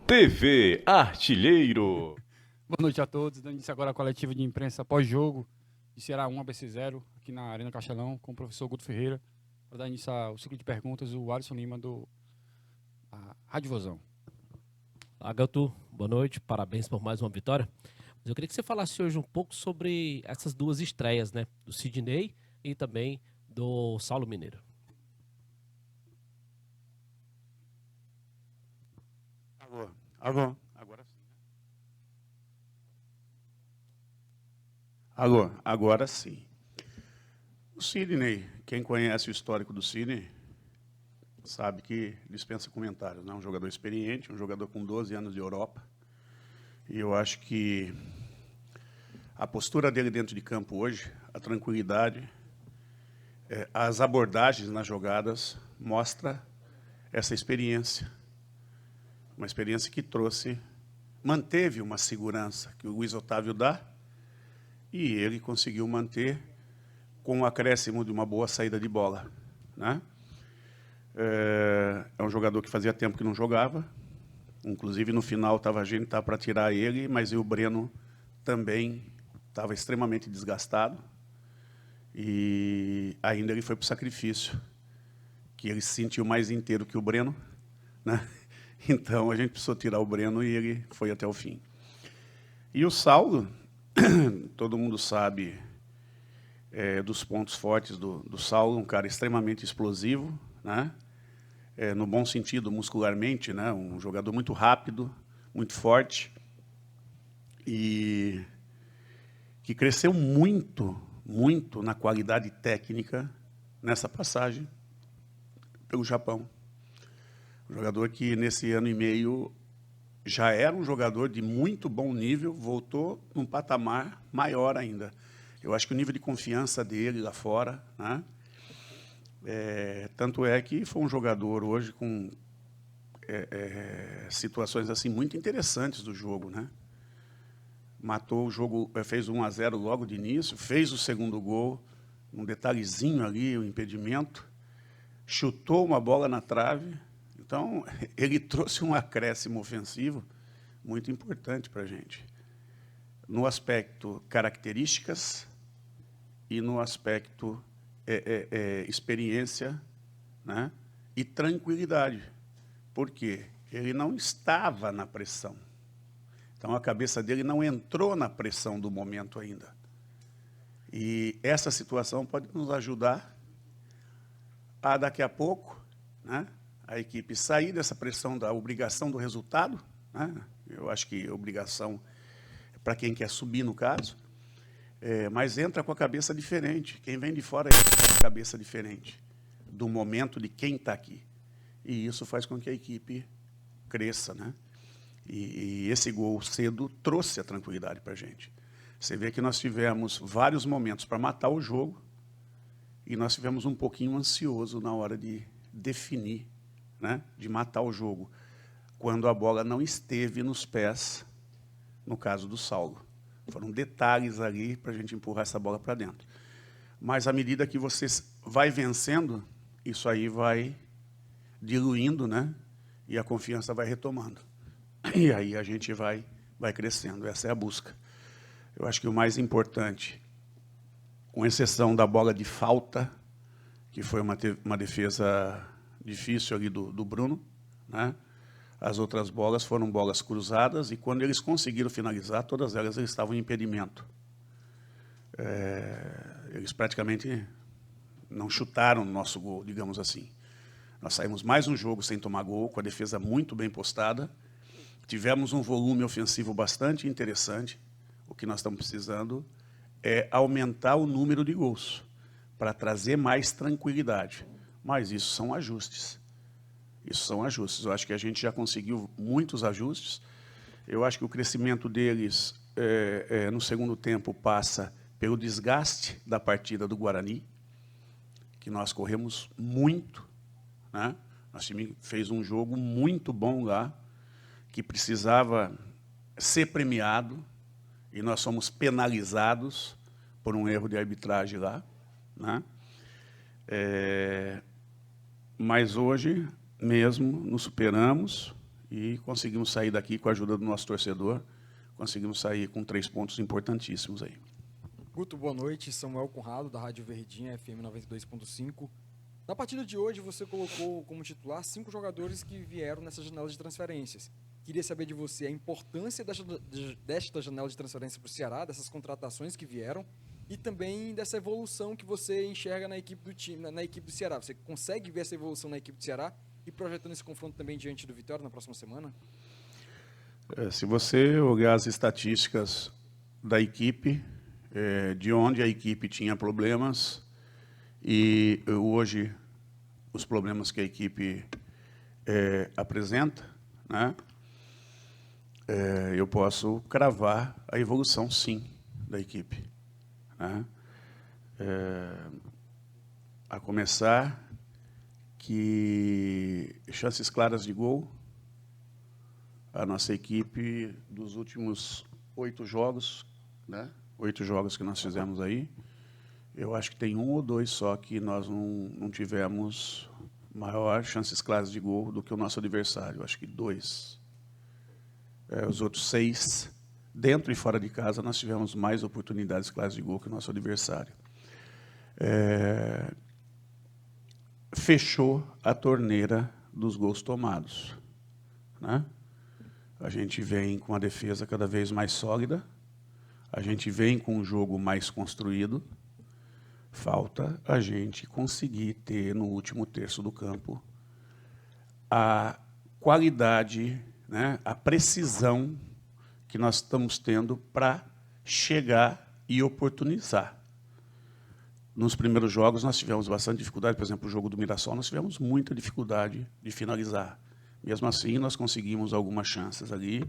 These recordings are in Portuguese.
TV Artilheiro. Boa noite a todos. Dando início agora a coletiva de imprensa pós-jogo de Ceará 1 ABC 0, aqui na Arena Castelão, com o professor Guto Ferreira. Para dar início ao ciclo de perguntas, o Alisson Lima, do Rádio Vozão. Olá, Guto. Boa noite. Parabéns por mais uma vitória. Mas eu queria que você falasse hoje um pouco sobre essas duas estreias, né? Do Sidney e também do Saulo Mineiro. Alô, agora sim. Alô, agora sim. O Sidney, quem conhece o histórico do Sidney, sabe que dispensa comentários, né? Um jogador experiente, um jogador com 12 anos de Europa. E eu acho que a postura dele dentro de campo hoje, a tranquilidade, as abordagens nas jogadas, mostra essa experiência. Uma experiência que manteve uma segurança que o Luiz Otávio dá, e ele conseguiu manter com o acréscimo de uma boa saída de bola, né? É um jogador que fazia tempo que não jogava, inclusive no final a gente estava para tirar ele, mas o Breno também estava extremamente desgastado, e ainda ele foi para o sacrifício, que ele se sentiu mais inteiro que o Breno, né? Então, a gente precisou tirar o Breno e ele foi até o fim. E o Saulo, todo mundo sabe dos pontos fortes do Saulo, um cara extremamente explosivo, né? No bom sentido, muscularmente, né? Um jogador muito rápido, muito forte, e que cresceu muito, muito na qualidade técnica nessa passagem pelo Japão. Um jogador que, nesse ano e meio, já era um jogador de muito bom nível, voltou num patamar maior ainda. Eu acho que o nível de confiança dele lá fora, né? Tanto é que foi um jogador hoje com situações assim muito interessantes do jogo, né? Matou o jogo, fez 1-0 logo de início, fez o segundo gol, um detalhezinho ali, o impedimento, chutou uma bola na trave. Então, ele trouxe um acréscimo ofensivo muito importante para a gente, no aspecto características e no aspecto experiência, né? E tranquilidade. Por quê? Ele não estava na pressão. Então, a cabeça dele não entrou na pressão do momento ainda. E essa situação pode nos ajudar a, daqui a pouco, né, a equipe sair dessa pressão da obrigação do resultado, né? Eu acho que obrigação é para quem quer subir, no caso, mas entra com a cabeça diferente. Quem vem de fora entra com a cabeça diferente do momento de quem está aqui. E isso faz com que a equipe cresça, né? E esse gol cedo trouxe a tranquilidade para a gente. Você vê que nós tivemos vários momentos para matar o jogo, e nós tivemos um pouquinho ansioso na hora de definir, né, de matar o jogo, quando a bola não esteve nos pés, no caso do Saulo. Foram detalhes ali para a gente empurrar essa bola para dentro. Mas, à medida que você vai vencendo, isso aí vai diluindo, né, e a confiança vai retomando. E aí a gente vai crescendo. Essa é a busca. Eu acho que o mais importante, com exceção da bola de falta, que foi uma defesa difícil ali do Bruno, né? As outras bolas foram bolas cruzadas, e quando eles conseguiram finalizar, todas elas estavam em impedimento. Eles praticamente não chutaram no nosso gol, digamos assim. Nós saímos mais um jogo sem tomar gol, com a defesa muito bem postada. Tivemos um volume ofensivo bastante interessante. O que nós estamos precisando é aumentar o número de gols, para trazer mais tranquilidade. Mas isso são ajustes. Isso são ajustes. Eu acho que a gente já conseguiu muitos ajustes. Eu acho que o crescimento deles, no segundo tempo, passa pelo desgaste da partida do Guarani, que nós corremos muito, né? Nosso time fez um jogo muito bom lá, que precisava ser premiado, e nós fomos penalizados por um erro de arbitragem lá, né? Mas hoje mesmo nos superamos, e conseguimos sair daqui com a ajuda do nosso torcedor, conseguimos sair com 3 pontos importantíssimos aí. Guto, boa noite. Samuel Conrado, da Rádio Verdinha, FM 92.5. Na partida de hoje, você colocou como titular 5 jogadores que vieram nessa janela de transferências. Queria saber de você a importância desta janela de transferência para o Ceará, dessas contratações que vieram, e também dessa evolução que você enxerga na equipe do time, na equipe do Ceará. Você consegue ver essa evolução na equipe do Ceará e projetando esse confronto também diante do Vitória na próxima semana? Se você olhar as estatísticas da equipe, de onde a equipe tinha problemas e hoje os problemas que a equipe apresenta, né, eu posso cravar a evolução, sim, da equipe. Né? A começar que chances claras de gol, a nossa equipe dos últimos 8 jogos, né? 8 jogos que nós fizemos aí, eu acho que tem 1 ou 2 só que nós não tivemos maior chances claras de gol do que o nosso adversário. Eu acho que 2. Os outros 6, dentro e fora de casa, nós tivemos mais oportunidades claras de gol que o nosso adversário. Fechou a torneira dos gols tomados, né? A gente vem com a defesa cada vez mais sólida, a gente vem com um jogo mais construído, falta a gente conseguir ter no último terço do campo a qualidade, né, a precisão que nós estamos tendo para chegar e oportunizar. Nos primeiros jogos nós tivemos bastante dificuldade, por exemplo, o jogo do Mirassol, nós tivemos muita dificuldade de finalizar. Mesmo assim, nós conseguimos algumas chances ali,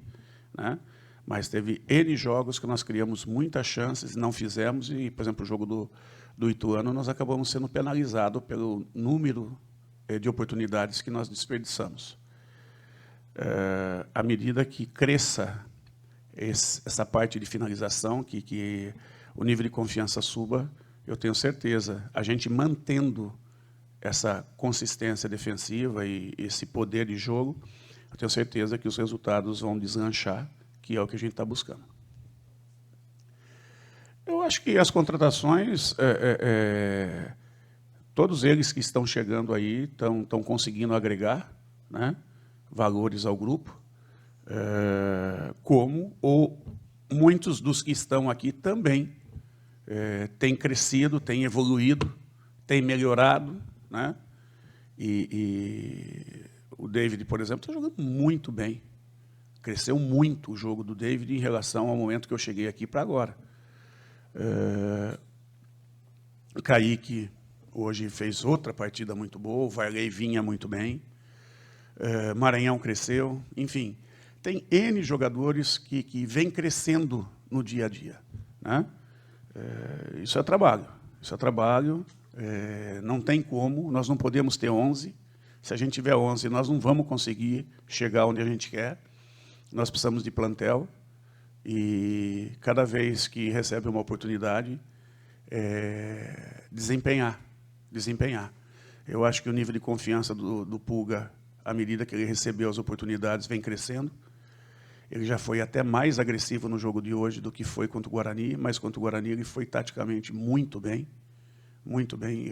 né? Mas teve N jogos que nós criamos muitas chances e não fizemos, e, por exemplo, o jogo do Ituano, nós acabamos sendo penalizados pelo número de oportunidades que nós desperdiçamos. À medida que cresça essa parte de finalização, que o nível de confiança suba, eu tenho certeza, a gente mantendo essa consistência defensiva e esse poder de jogo, eu tenho certeza que os resultados vão deslanchar, que é o que a gente está buscando. Eu acho que as contratações, todos eles que estão chegando aí estão conseguindo agregar, né, valores ao grupo, ou muitos dos que estão aqui também têm crescido, têm evoluído, têm melhorado, né? E o David, por exemplo, está jogando muito bem. Cresceu muito o jogo do David em relação ao momento que eu cheguei aqui para agora. O Kaique hoje fez outra partida muito boa, o Varley vinha muito bem, Maranhão cresceu, enfim. Tem N jogadores que vêm crescendo no dia a dia, né? Isso é trabalho, não tem como, nós não podemos ter 11. Se a gente tiver 11, nós não vamos conseguir chegar onde a gente quer. Nós precisamos de plantel e, cada vez que recebe uma oportunidade, desempenhar. Eu acho que o nível de confiança do Pulga, à medida que ele recebeu as oportunidades, vem crescendo. Ele já foi até mais agressivo no jogo de hoje do que foi contra o Guarani, mas contra o Guarani ele foi taticamente muito bem. Muito bem.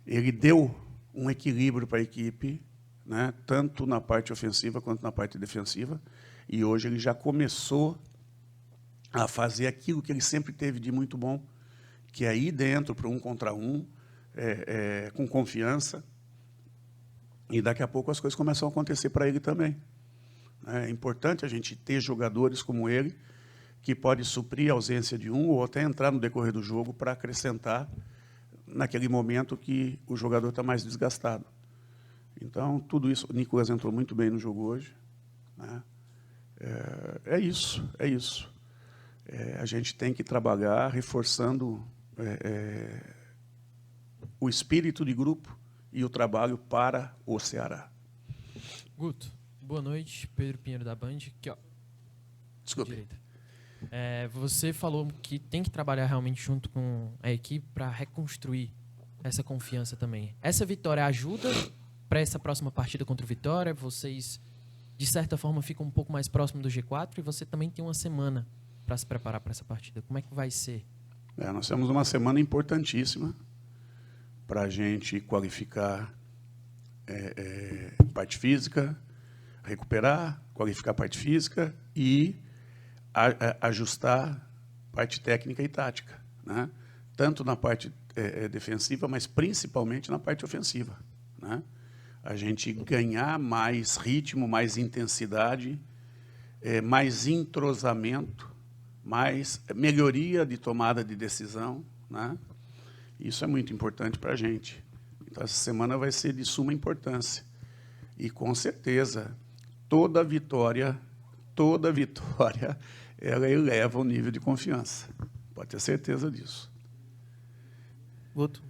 Ele deu um equilíbrio para a equipe, né, tanto na parte ofensiva quanto na parte defensiva, e hoje ele já começou a fazer aquilo que ele sempre teve de muito bom, que é ir dentro para 1 contra 1, com confiança, e daqui a pouco as coisas começam a acontecer para ele também. É importante a gente ter jogadores como ele, que pode suprir a ausência de um ou até entrar no decorrer do jogo para acrescentar naquele momento que o jogador está mais desgastado. Então, tudo isso, o Nicolas entrou muito bem no jogo hoje, né? É isso. A gente tem que trabalhar reforçando o espírito de grupo e o trabalho para o Ceará. Guto, boa noite. Pedro Pinheiro da Band. Aqui, ó. Desculpe. Direita. Você falou que tem que trabalhar realmente junto com a equipe para reconstruir essa confiança também. Essa vitória ajuda para essa próxima partida contra o Vitória, vocês, de certa forma, ficam um pouco mais próximo do G4 e você também tem uma semana para se preparar para essa partida. Como é que vai ser? Nós temos uma semana importantíssima para a gente qualificar parte física, recuperar, qualificar parte física e ajustar parte técnica e tática, né? Tanto na parte defensiva, mas principalmente na parte ofensiva, né? A gente ganhar mais ritmo, mais intensidade, mais entrosamento, mais melhoria de tomada de decisão, né? Isso é muito importante para a gente. Então, essa semana vai ser de suma importância. E, com certeza, toda vitória, ela eleva o nível de confiança. Pode ter certeza disso. Guto,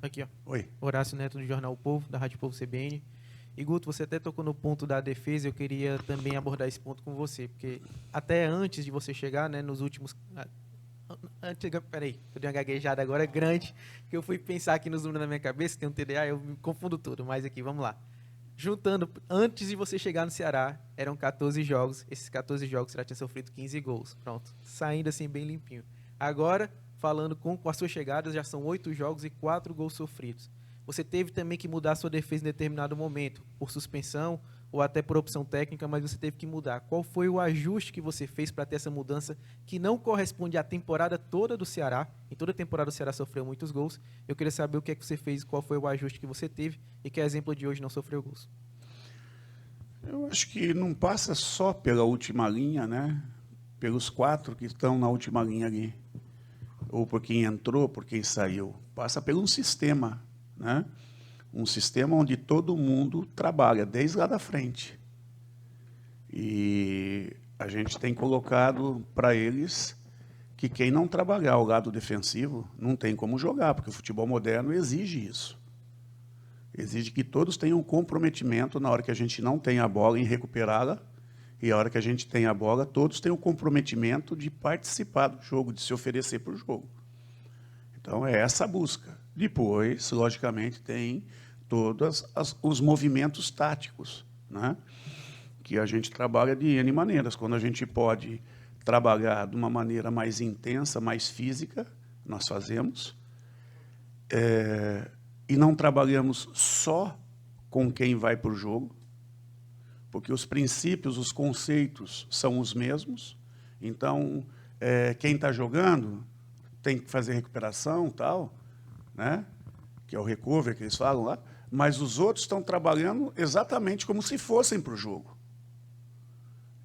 aqui, ó. Oi. Horácio Neto, do Jornal O Povo, da Rádio Povo CBN. E, Guto, você até tocou no ponto da defesa, eu queria também abordar esse ponto com você, porque até antes de você chegar, né, nos últimos... Peraí, eu dei uma gaguejada agora grande, que eu fui pensar aqui nos números na minha cabeça, tem um TDA, eu me confundo tudo, mas aqui, vamos lá. Juntando, antes de você chegar no Ceará, eram 14 jogos, esses 14 jogos você já tinha sofrido 15 gols, pronto, saindo assim bem limpinho. Agora, falando com a sua chegada, já são 8 jogos e 4 gols sofridos. Você teve também que mudar a sua defesa em determinado momento, por suspensão ou até por opção técnica, mas você teve que mudar. Qual foi o ajuste que você fez para ter essa mudança que não corresponde à temporada toda do Ceará? Em toda a temporada o Ceará sofreu muitos gols. Eu queria saber o que é que você fez, qual foi o ajuste que você teve e que, a exemplo de hoje, não sofreu gols. Eu acho que não passa só pela última linha, né? Pelos 4 que estão na última linha ali. Ou por quem entrou, por quem saiu. Passa por um sistema, né? Um sistema onde todo mundo trabalha, desde lá da frente. E a gente tem colocado para eles que quem não trabalhar o lado defensivo não tem como jogar, porque o futebol moderno exige isso. Exige que todos tenham um comprometimento na hora que a gente não tem a bola em recuperá-la, e a hora que a gente tem a bola, todos têm o comprometimento de participar do jogo, de se oferecer para o jogo. Então, é essa a busca. Depois, logicamente, tem todos os movimentos táticos, né? Que a gente trabalha de N maneiras. Quando a gente pode trabalhar de uma maneira mais intensa, mais física, nós fazemos. E não trabalhamos só com quem vai para o jogo, porque os princípios, os conceitos são os mesmos. Então, quem está jogando tem que fazer recuperação, tal, né? Que é o recover que eles falam lá, mas os outros estão trabalhando exatamente como se fossem para o jogo.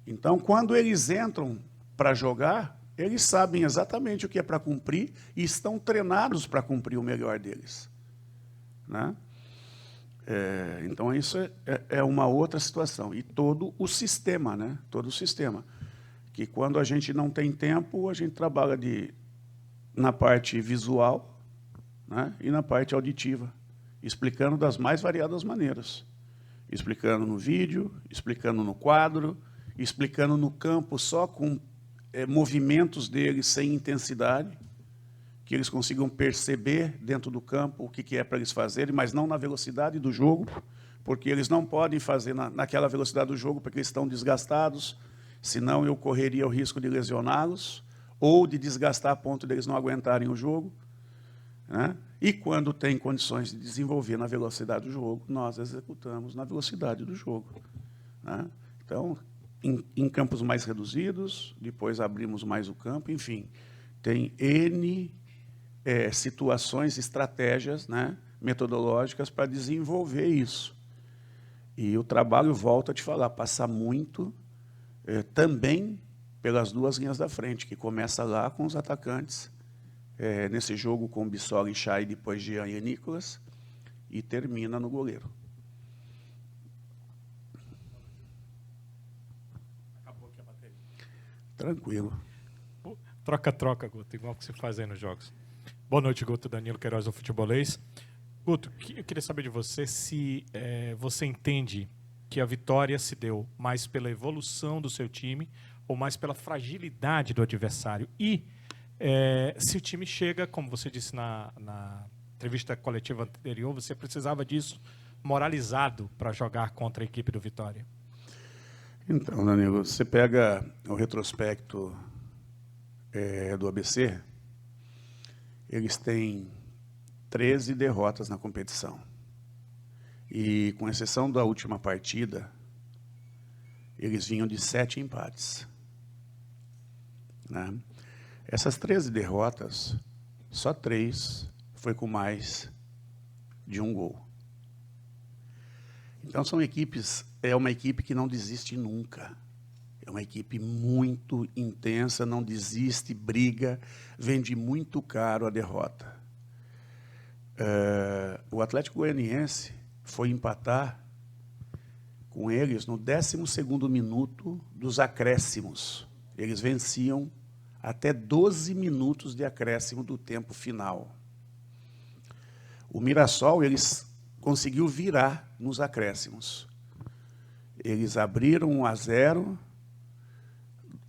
Então, quando eles entram para jogar, eles sabem exatamente o que é para cumprir e estão treinados para cumprir o melhor deles, né? Então, isso é uma outra situação. E todo o sistema, né? Todo o sistema. Que quando a gente não tem tempo, a gente trabalha na parte visual, né? E na parte auditiva, explicando das mais variadas maneiras. Explicando no vídeo, explicando no quadro, explicando no campo só com movimentos deles sem intensidade, que eles consigam perceber dentro do campo o que é para eles fazerem, mas não na velocidade do jogo, porque eles não podem fazer naquela velocidade do jogo, porque eles estão desgastados, senão eu correria o risco de lesioná-los, ou de desgastar a ponto deles não aguentarem o jogo, né? E quando tem condições de desenvolver na velocidade do jogo, nós executamos na velocidade do jogo, né? Então, em campos mais reduzidos, depois abrimos mais o campo, enfim, tem N situações, estratégias, né, metodológicas para desenvolver isso. E o trabalho, volto a te falar, passa muito também pelas 2 linhas da frente, que começa lá com os atacantes, nesse jogo com Bissola e Chay, depois Jean e Nicolas, e termina no goleiro. Acabou aqui a bateria. Tranquilo. Troca-troca, Guto, igual que você faz aí nos jogos. Boa noite, Guto. Danilo Queiroz, do Futebolês. Guto, eu queria saber de você se você entende que a vitória se deu mais pela evolução do seu time ou mais pela fragilidade do adversário. E se o time chega, como você disse na entrevista coletiva anterior, você precisava disso moralizado para jogar contra a equipe do Vitória? Então, Danilo, você pega o retrospecto do ABC, eles têm 13 derrotas na competição. E, com exceção da última partida, eles vinham de 7 empates. Né? Essas 13 derrotas, só 3 foi com mais de um gol. Então, é uma equipe que não desiste nunca. É uma equipe muito intensa, não desiste, briga, vende muito caro a derrota. O Atlético Goianiense foi empatar com eles no 12º minuto dos acréscimos. Eles venciam até 12 minutos de acréscimo do tempo final. O Mirassol, eles conseguiu virar nos acréscimos. Eles abriram 1-0,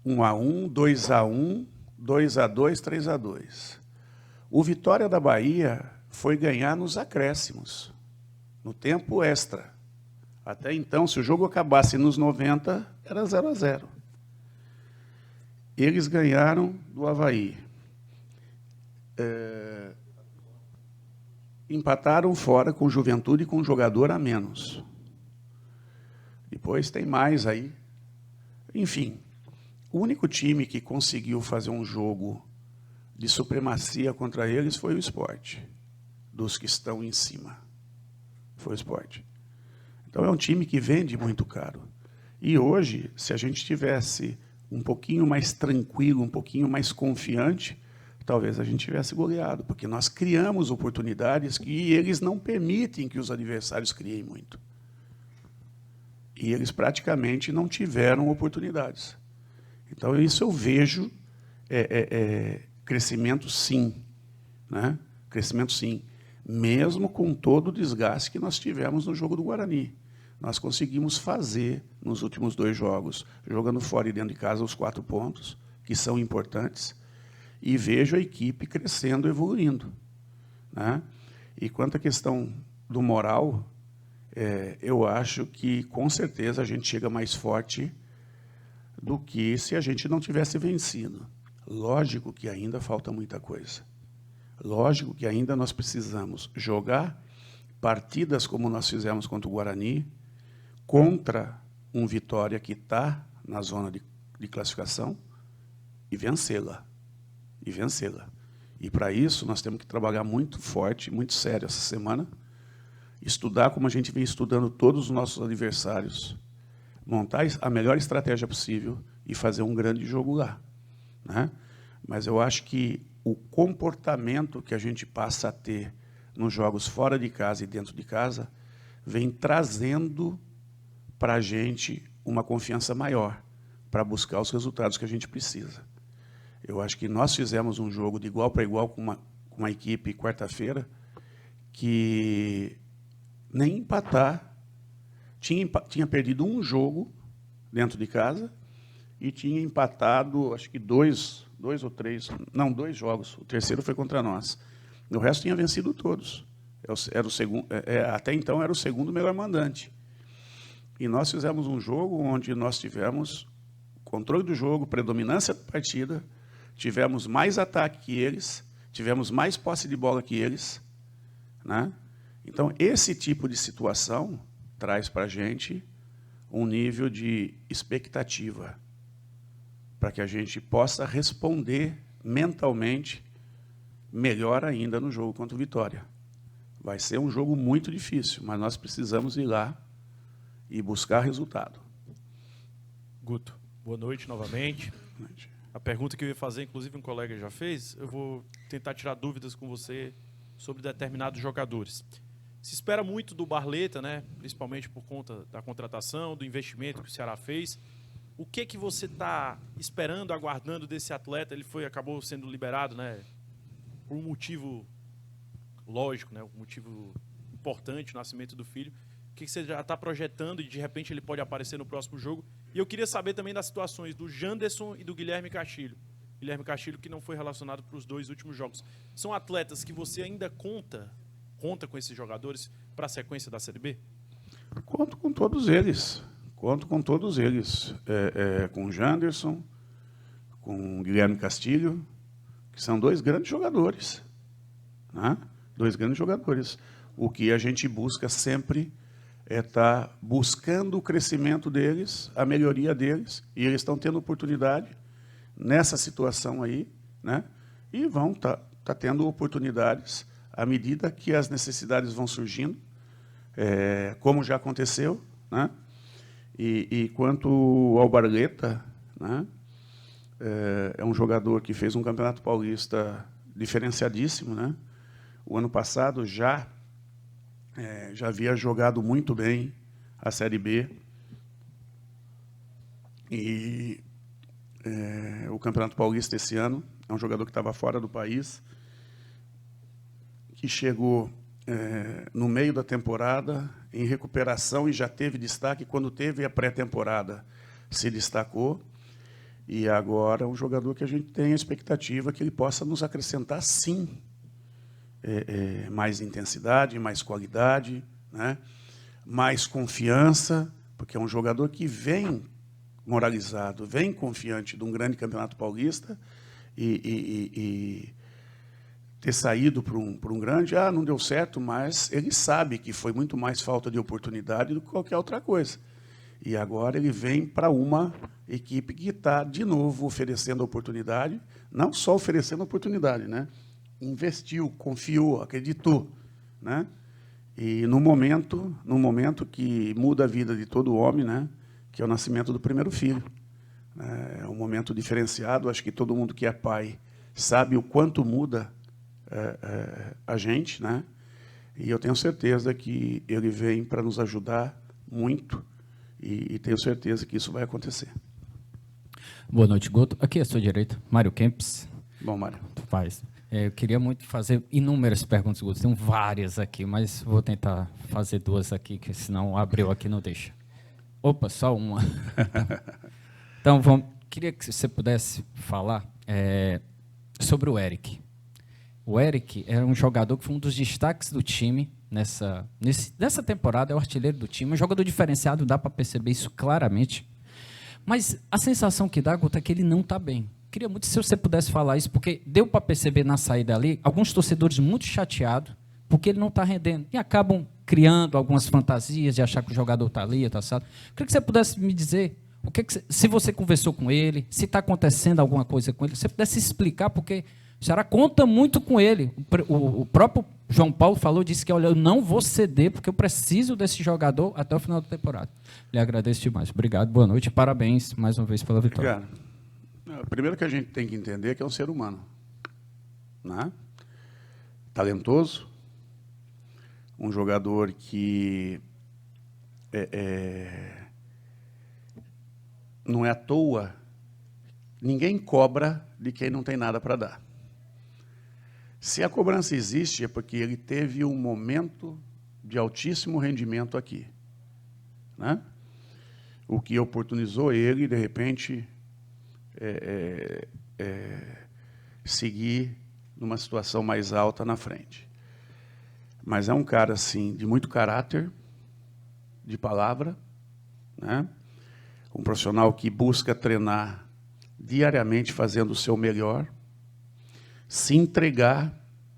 1-1, 2-1, 2-2, 3-2. O Vitória da Bahia foi ganhar nos acréscimos, no tempo extra. Até então, se o jogo acabasse nos 90, era 0-0. Eles ganharam do Avaí. Empataram fora com Juventude e com um jogador a menos. Depois tem mais aí. Enfim, o único time que conseguiu fazer um jogo de supremacia contra eles foi o Sport, dos que estão em cima. Foi o Sport. Então é um time que vende muito caro. E hoje, se a gente tivesse um pouquinho mais tranquilo, um pouquinho mais confiante, talvez a gente tivesse goleado, porque nós criamos oportunidades que eles não permitem que os adversários criem muito. E eles praticamente não tiveram oportunidades. Então, isso eu vejo crescimento sim, né? Crescimento sim, mesmo com todo o desgaste que nós tivemos no jogo do Guarani. Nós conseguimos fazer, nos últimos 2 jogos, jogando fora e dentro de casa, os 4 pontos, que são importantes, e vejo a equipe crescendo, evoluindo. Né? E quanto à questão do moral, eu acho que, com certeza, a gente chega mais forte do que se a gente não tivesse vencido. Lógico que ainda falta muita coisa. Lógico que ainda nós precisamos jogar partidas como nós fizemos contra o Guarani, contra um Vitória que está na zona de classificação, e vencê-la. E, para isso, nós temos que trabalhar muito forte, muito sério essa semana, estudar como a gente vem estudando todos os nossos adversários, montar a melhor estratégia possível e fazer um grande jogo lá. Né? Mas eu acho que o comportamento que a gente passa a ter nos jogos fora de casa e dentro de casa vem trazendo para a gente uma confiança maior para buscar os resultados que a gente precisa. Eu acho que nós fizemos um jogo de igual para igual com uma equipe quarta-feira que nem empatar, tinha perdido um jogo dentro de casa e tinha empatado, acho que 2 jogos. O terceiro foi contra nós. O resto tinha vencido todos. Até então era o segundo melhor mandante. E nós fizemos um jogo onde nós tivemos controle do jogo, predominância da partida, tivemos mais ataque que eles, tivemos mais posse de bola que eles. Né? Então, esse tipo de situação traz para a gente um nível de expectativa para que a gente possa responder mentalmente melhor ainda no jogo contra o Vitória. Vai ser um jogo muito difícil, mas nós precisamos ir lá e buscar resultado. Guto, boa noite novamente. A pergunta que eu ia fazer, inclusive um colega já fez, eu vou tentar tirar dúvidas com você sobre determinados jogadores. Se espera muito do Barleta, né? Principalmente por conta da contratação, do investimento que o Ceará fez. O que você está esperando, aguardando desse atleta? Ele acabou sendo liberado, né? Por um motivo lógico, né? Um motivo importante, o nascimento do filho. O que você já está projetando e de repente ele pode aparecer no próximo jogo? E eu queria saber também das situações do Janderson e do Guilherme Castilho. Guilherme Castilho que não foi relacionado para os 2 últimos jogos. São atletas que você ainda conta com esses jogadores para a sequência da Série B? Conto com todos eles. Conto com todos eles. Com o Janderson, com o Guilherme Castilho, que são 2 grandes jogadores. Né? 2 grandes jogadores. O que a gente busca sempre é estar buscando o crescimento deles, a melhoria deles, e eles estão tendo oportunidade nessa situação aí, né? E vão tá tendo oportunidades à medida que as necessidades vão surgindo, como já aconteceu, né? E quanto ao Barleta, né? É um jogador que fez um Campeonato Paulista diferenciadíssimo, né? O ano passado já havia jogado muito bem a Série B. E o Campeonato Paulista esse ano é um jogador que estava fora do país, que chegou no meio da temporada, em recuperação, e já teve destaque. Quando teve a pré-temporada, se destacou. E agora é um jogador que a gente tem a expectativa que ele possa nos acrescentar, sim, mais intensidade, mais qualidade, né? Mais confiança, porque é um jogador que vem moralizado, vem confiante de um grande Campeonato Paulista e ter saído para um grande, não deu certo, mas ele sabe que foi muito mais falta de oportunidade do que qualquer outra coisa. E agora ele vem para uma equipe que está, de novo, oferecendo oportunidade, não só oferecendo oportunidade, né? Investiu, confiou, acreditou, né? E no momento que muda a vida de todo homem, né? Que é o nascimento do primeiro filho. É um momento diferenciado, acho que todo mundo que é pai sabe o quanto muda a gente, né? E eu tenho certeza que ele vem para nos ajudar muito, e tenho certeza que isso vai acontecer. Boa noite, Guto. Aqui à sua direita, Mário Kempis. Bom, Mário. Faz. Eu queria muito fazer inúmeras perguntas, Guto. Tem várias aqui, mas vou tentar fazer 2 aqui, que senão abriu aqui não deixa. Opa, só uma. Então, queria que você pudesse falar sobre o Eric. O Eric era um jogador que foi um dos destaques do time nessa temporada, é o artilheiro do time, um jogador diferenciado, dá para perceber isso claramente. Mas a sensação que dá, Guto, é que ele não está bem. Queria muito se você pudesse falar isso, porque deu para perceber na saída ali, alguns torcedores muito chateados, porque ele não está rendendo. E acabam criando algumas fantasias de achar que o jogador está ali, está assado. Queria que você pudesse me dizer, se você conversou com ele, se está acontecendo alguma coisa com ele, se você pudesse explicar, porque o Ceará conta muito com ele. O próprio João Paulo disse que, olha, eu não vou ceder, porque eu preciso desse jogador até o final da temporada. Lhe agradeço demais. Obrigado, boa noite, parabéns mais uma vez pela vitória. Obrigado. Primeiro que a gente tem que entender que é um ser humano, né? Talentoso, um jogador que não é à toa, ninguém cobra de quem não tem nada para dar. Se a cobrança existe, é porque ele teve um momento de altíssimo rendimento aqui, né? O que oportunizou ele, de repente, seguir numa situação mais alta na frente. Mas é um cara, assim, de muito caráter, de palavra, né? Um profissional que busca treinar diariamente fazendo o seu melhor, se entregar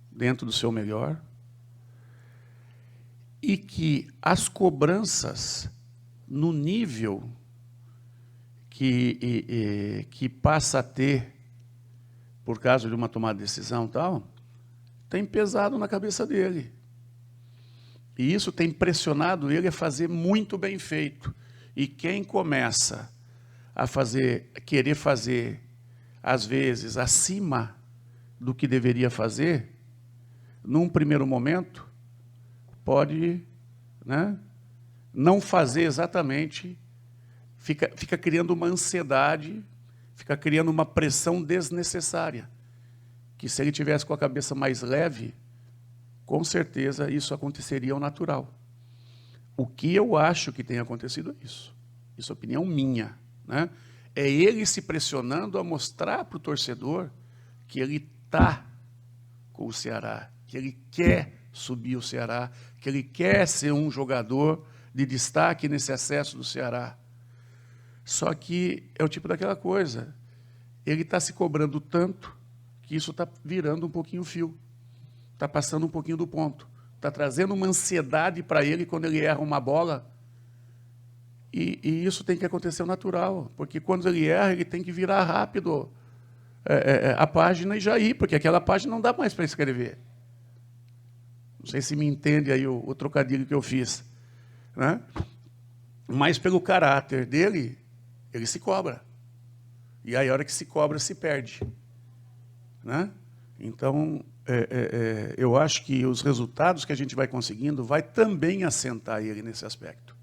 dentro do seu melhor, e que as cobranças no nível que passa a ter por causa de uma tomada de decisão e tal, tem pesado na cabeça dele. E isso tem pressionado ele a fazer muito bem feito. E quem começa a querer fazer, às vezes, acima do que deveria fazer, num primeiro momento, pode, né, não fazer exatamente, fica criando uma ansiedade, fica criando uma pressão desnecessária, que se ele tivesse com a cabeça mais leve, com certeza isso aconteceria ao natural. O que eu acho que tem acontecido é isso. Isso é opinião minha, né? É ele se pressionando a mostrar para o torcedor que ele está com o Ceará, que ele quer subir o Ceará, que ele quer ser um jogador de destaque nesse acesso do Ceará. Só que é o tipo daquela coisa, ele está se cobrando tanto que isso está virando um pouquinho o fio, está passando um pouquinho do ponto, está trazendo uma ansiedade para ele quando ele erra uma bola, e isso tem que acontecer natural, porque quando ele erra, ele tem que virar rápido a página e já ir, porque aquela página não dá mais para escrever. Não sei se me entende aí o trocadilho que eu fiz, né? Mas pelo caráter dele, ele se cobra. E aí, a hora que se cobra, se perde, né? Então, eu acho que os resultados que a gente vai conseguindo vai também assentar ele nesse aspecto.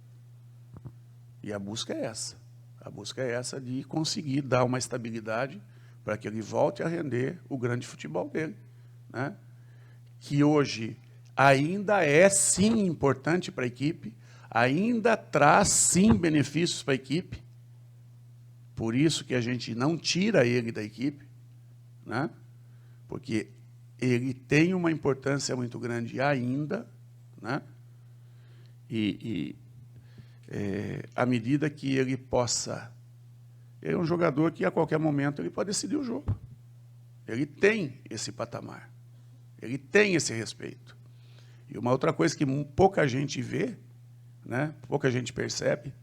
E a busca é essa. A busca é essa de conseguir dar uma estabilidade para que ele volte a render o grande futebol dele, né? Que hoje ainda é, sim, importante para a equipe, ainda traz, sim, benefícios para a equipe. Por isso que a gente não tira ele da equipe, né? Porque ele tem uma importância muito grande ainda, né? À medida que ele possa... Ele é um jogador que, a qualquer momento, ele pode decidir o jogo. Ele tem esse patamar. Ele tem esse respeito. E uma outra coisa que pouca gente vê, né, pouca gente percebe,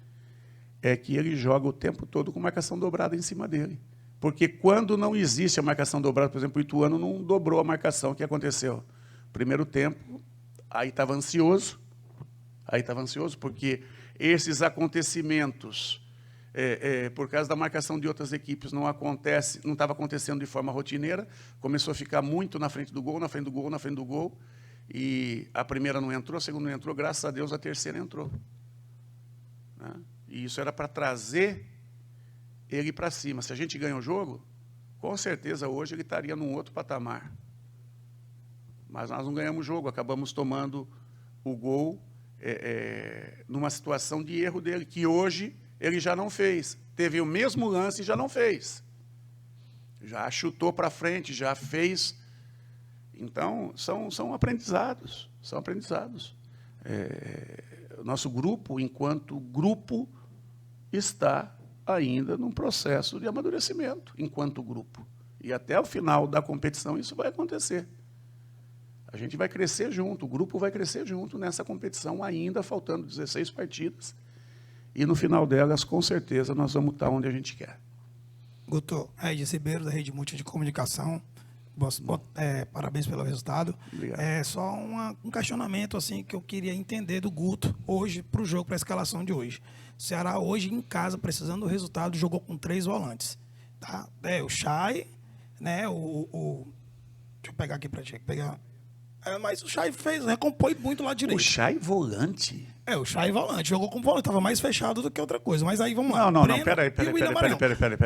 é que ele joga o tempo todo com marcação dobrada em cima dele. Porque quando não existe a marcação dobrada, por exemplo, o Ituano não dobrou a marcação, o que aconteceu? Primeiro tempo, aí estava ansioso, porque esses acontecimentos, por causa da marcação de outras equipes, não estava acontecendo de forma rotineira, começou a ficar muito na frente do gol, na frente do gol, na frente do gol, e a primeira não entrou, a segunda não entrou, graças a Deus a terceira entrou, né? E isso era para trazer ele para cima. Se a gente ganha o jogo, com certeza hoje ele estaria num outro patamar. Mas nós não ganhamos o jogo, acabamos tomando o gol numa situação de erro dele, que hoje ele já não fez. Teve o mesmo lance e já não fez. Já chutou para frente, já fez. Então, são aprendizados. São aprendizados. O nosso grupo, enquanto grupo, está ainda num processo de amadurecimento, enquanto grupo. E até o final da competição isso vai acontecer. A gente vai crescer junto, o grupo vai crescer junto nessa competição, ainda faltando 16 partidas. E no final delas, com certeza, nós vamos estar onde a gente quer. Guto, Regis Ribeiro, da Rede Multi de Comunicação. Parabéns pelo resultado. Obrigado. Só um questionamento assim, que eu queria entender do Guto hoje para o jogo, para a escalação de hoje. O Ceará hoje em casa, precisando do resultado, jogou com 3 volantes. Tá? O Chay, né? Deixa eu pegar aqui para gente. Mas o Chay recompõe muito lá direito. O Chay volante? O Chay volante. Jogou com volante, estava mais fechado do que outra coisa. Mas aí, vamos lá. Não, peraí.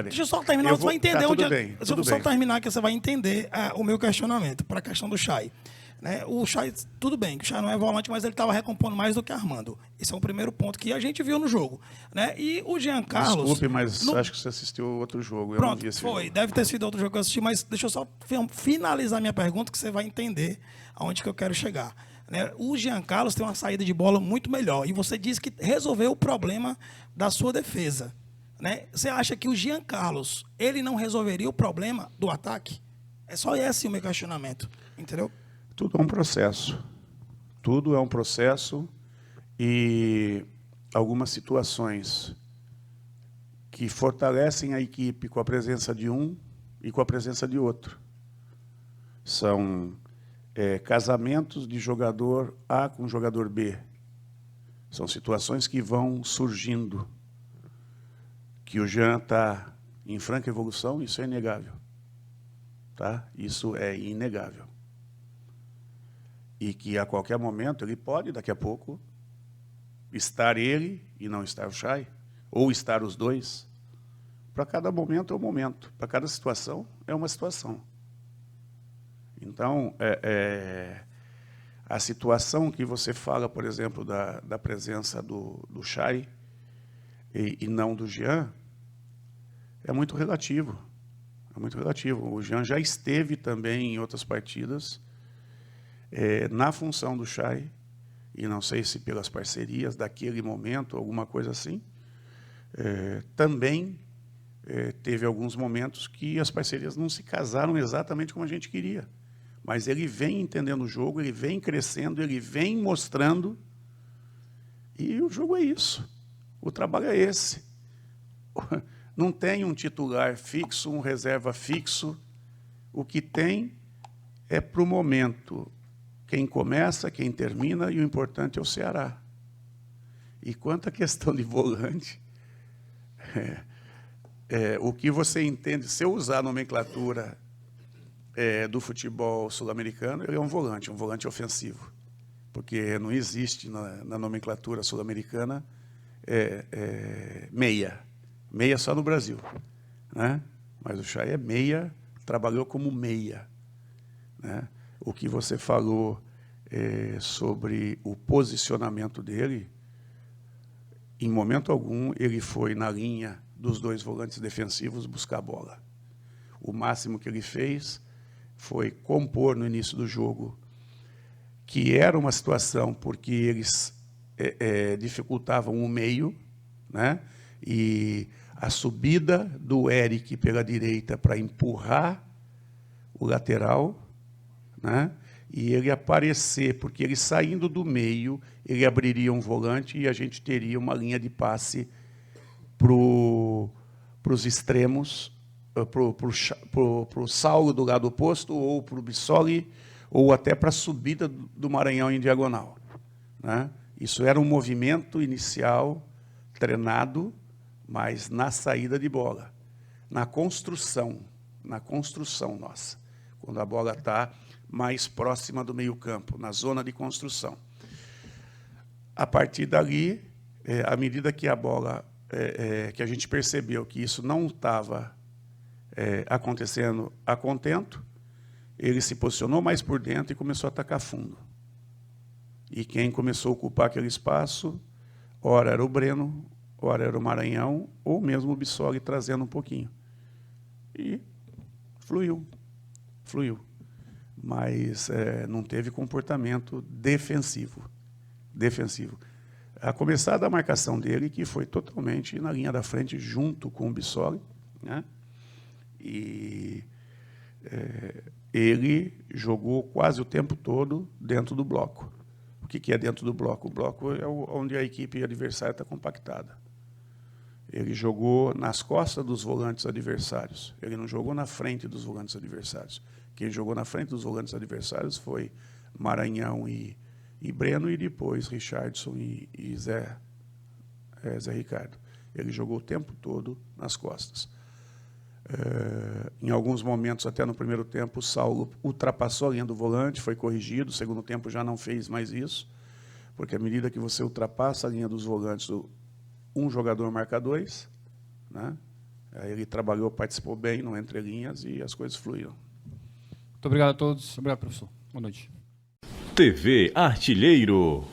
Deixa eu só terminar, você vai entender onde... Deixa eu só terminar que você vai entender o meu questionamento para a questão do Chay. Né? O Chay, tudo bem, que o Chay não é volante, mas ele estava recompondo mais do que Armando. Esse é o primeiro ponto que a gente viu no jogo. Né? E o Jean Carlos... Desculpe, mas acho que você assistiu outro jogo. Eu Pronto, não vi esse foi. jogo. Deve ter sido outro jogo que eu assisti, mas deixa eu só finalizar minha pergunta que você vai entender aonde que eu quero chegar. Né? O Jean Carlos tem uma saída de bola muito melhor. E você disse que resolveu o problema da sua defesa. Né? Você acha que o Jean Carlos, ele não resolveria o problema do ataque? É só esse o meu questionamento. Entendeu? Tudo é um processo. Tudo é um processo e algumas situações que fortalecem a equipe com a presença de um e com a presença de outro. São casamentos de jogador A com jogador B. São situações que vão surgindo. Que o Jean está em franca evolução, isso é inegável. Tá? Isso é inegável. E que a qualquer momento ele pode, daqui a pouco, estar ele e não estar o Chay, ou estar os dois. Para cada momento é um momento, para cada situação é uma situação. Então, a situação que você fala, por exemplo, da presença do Chay e não do Jean, é muito relativo. É muito relativo. O Jean já esteve também em outras partidas na função do Chay e não sei se pelas parcerias daquele momento, alguma coisa assim, também teve alguns momentos que as parcerias não se casaram exatamente como a gente queria. Mas ele vem entendendo o jogo, ele vem crescendo, ele vem mostrando, e o jogo é isso. O trabalho é esse. Não tem um titular fixo, um reserva fixo. O que tem é para o momento. Quem começa, quem termina, e o importante é o Ceará. E quanto à questão de volante, o que você entende, se eu usar a nomenclatura do futebol sul-americano, ele é um volante ofensivo. Porque não existe na nomenclatura sul-americana meia. Meia só no Brasil, né? Mas o Chay é meia, trabalhou como meia, né? O que você falou sobre o posicionamento dele, em momento algum ele foi na linha dos dois volantes defensivos buscar a bola. O máximo que ele fez foi compor no início do jogo, que era uma situação porque eles dificultavam o meio, né? E a subida do Eric pela direita para empurrar o lateral, né? E ele aparecer, porque ele saindo do meio, ele abriria um volante e a gente teria uma linha de passe para os extremos, para o Saulo do lado oposto, ou para o Bissoli, ou até para a subida do Maranhão em diagonal, né? Isso era um movimento inicial treinado, mas na saída de bola, na construção nossa, quando a bola está mais próxima do meio-campo, na zona de construção. A partir dali, à medida que a bola, que a gente percebeu que isso não estava acontecendo a contento, ele se posicionou mais por dentro e começou a atacar fundo. E quem começou a ocupar aquele espaço, ora era o Breno, ora era o Maranhão, ou mesmo o Bissoli trazendo um pouquinho. E fluiu. Mas não teve comportamento defensivo. A começar da marcação dele, que foi totalmente na linha da frente, junto com o Bissoli, né? E ele jogou quase o tempo todo dentro do bloco. O que é dentro do bloco? O bloco é onde a equipe adversária está compactada. Ele jogou nas costas dos volantes adversários. Ele não jogou na frente dos volantes adversários. Quem jogou na frente dos volantes adversários foi Maranhão e Breno, e depois Richardson e Zé Ricardo. Ele jogou o tempo todo nas costas. Em alguns momentos, até no primeiro tempo, o Saulo ultrapassou a linha do volante, foi corrigido. No segundo tempo já não fez mais isso, porque à medida que você ultrapassa a linha dos volantes, um jogador marca dois, né? Aí ele trabalhou, participou bem no entre linhas e as coisas fluíram. Muito obrigado a todos. Obrigado, professor. Boa noite. TV Artilheiro.